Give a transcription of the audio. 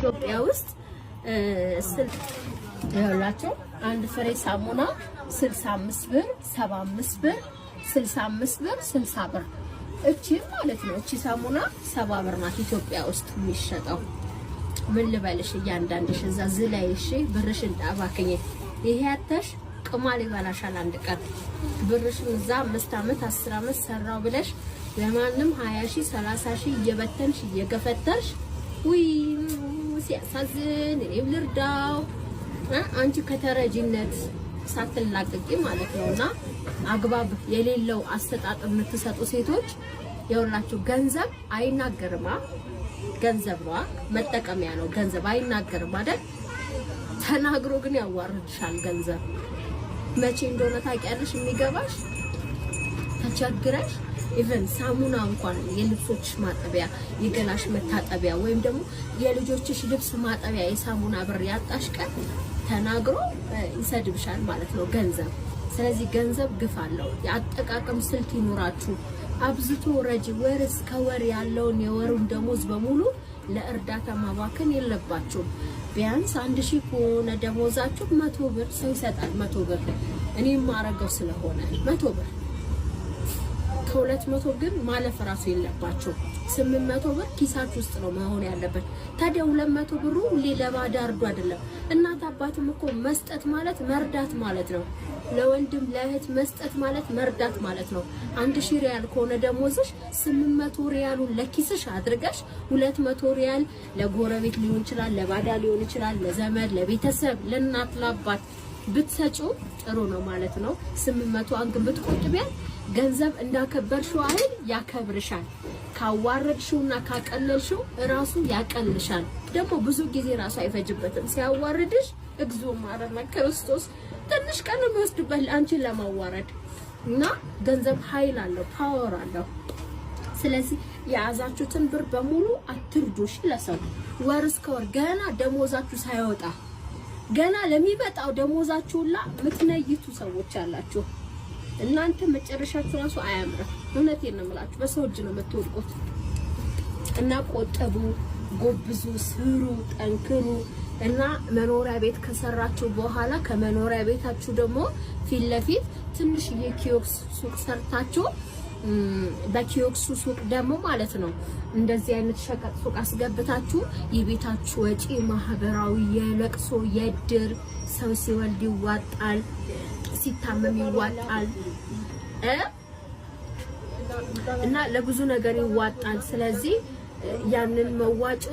ኢትዮጵያ ውስጥ ያላችሁ አንድ ፍሬ ሳሙና 65 ብር 75 ብር 65 ብር 60 ብር እቺ ማለት ነው። እቺ ሳሙና 70 ብር ናት ኢትዮጵያ ውስጥ የሚሸጠው። ምን ልበልሽ እያንዳንድሽ እዛ ዝላይሽ ብርሽን ዳባከኝ ይሄ አተሽ ቅማል ይባላሻል። አንድ ቀን ብርሽን እዛ 5 አመት 10 አመት ሰራው ብለሽ ለማንም 20 ሺህ 30 ሺህ እየበተንሽ እየገፈተርሽ ውይ ሲያሳዝን እኔም ልርዳው አንቺ ከተረጂነት ሳትላቀቂ ማለት ነውና አግባብ የሌለው አስተጣጥም የምትሰጡ ሴቶች የውላችሁ ገንዘብ አይናገርማ። ገንዘብ ነው መጠቀሚያ ነው። ገንዘብ አይናገርም አይደል? ተናግሮ ግን ያዋርድሻል። ገንዘብ መቼ እንደሆነ ታውቂያለሽ የሚገባሽ ተቸግረሽ ኢቨን ሳሙና እንኳን የልብሶች ማጠቢያ የገላሽ መታጠቢያ ወይም ደግሞ የልጆችሽ ልብስ ማጠቢያ የሳሙና ብር ያጣሽ ቀን ተናግሮ ይሰድብሻል ማለት ነው ገንዘብ። ስለዚህ ገንዘብ ግፍ አለው። የአጠቃቀም ስልት ይኖራችሁ። አብዝቶ ረጂ ወር እስከ ወር ያለውን የወሩን ደሞዝ በሙሉ ለእርዳታ ማባከን የለባችሁም። ቢያንስ 1000 ከሆነ ደሞዛችሁ 100 ብር ሰው ይሰጣል። 100 ብር እኔም ማረገው ስለሆነ 100 ብር ከ200 ግን ማለፍ ራሱ የለባችሁ። 800 ብር ኪሳችሁ ውስጥ ነው መሆን ያለበት። ታዲያ 200 ብሩ ለባዳ እርዱ አይደለም። እናት አባትም እኮ መስጠት ማለት መርዳት ማለት ነው። ለወንድም ለእህት መስጠት ማለት መርዳት ማለት ነው። 1000 ሪያል ከሆነ ደሞዝሽ 800 ሪያሉን ለኪስሽ አድርገሽ 200 ሪያል ለጎረቤት ሊሆን ይችላል፣ ለባዳ ሊሆን ይችላል፣ ለዘመድ ለቤተሰብ ለእናት ለአባት ብትሰጪው ጥሩ ነው ማለት ነው። 800 አንግ ብትቆጥቢያ ገንዘብ እንዳከበርሽው አይደል ያከብርሻል። ካዋረድሽውና ካቀለልሽው ራሱ ያቀልሻል። ደግሞ ብዙ ጊዜ ራሱ አይፈጅበትም ሲያዋርድሽ። እግዚኦ ማረና ክርስቶስ ትንሽ ቀን ነው የሚወስድበት አንቺን ለማዋረድ እና ገንዘብ ኃይል አለው፣ ፓወር አለው። ስለዚህ የያዛችሁትን ብር በሙሉ አትርዱሽ ለሰው። ወር እስከ ወር ገና ደሞዛችሁ ሳይወጣ ገና ለሚበጣው ደሞዛችሁላ ምትነይቱ ሰዎች አላችሁ። እናንተ መጨረሻችሁ ራሱ አያምርም። እውነቴን ነው የምላችሁ። በሰው እጅ ነው የምትወድቁት። እና ቆጠቡ፣ ጎብዙ፣ ስሩ፣ ጠንክሩ እና መኖሪያ ቤት ከሰራችሁ በኋላ ከመኖሪያ ቤታችሁ ደግሞ ፊት ለፊት ትንሽ የኪዮክስ ሱቅ ሰርታችሁ በኪዮክሱ ሱቅ ደግሞ ማለት ነው እንደዚህ አይነት ሸቀጥ ሱቅ አስገብታችሁ የቤታችሁ ወጪ ማህበራዊ የለቅሶ የድር ሰው ሲወልድ ይዋጣል፣ ሲታመም ይዋጣል እና ለብዙ ነገር ይዋጣል። ስለዚህ ያንን መዋጮ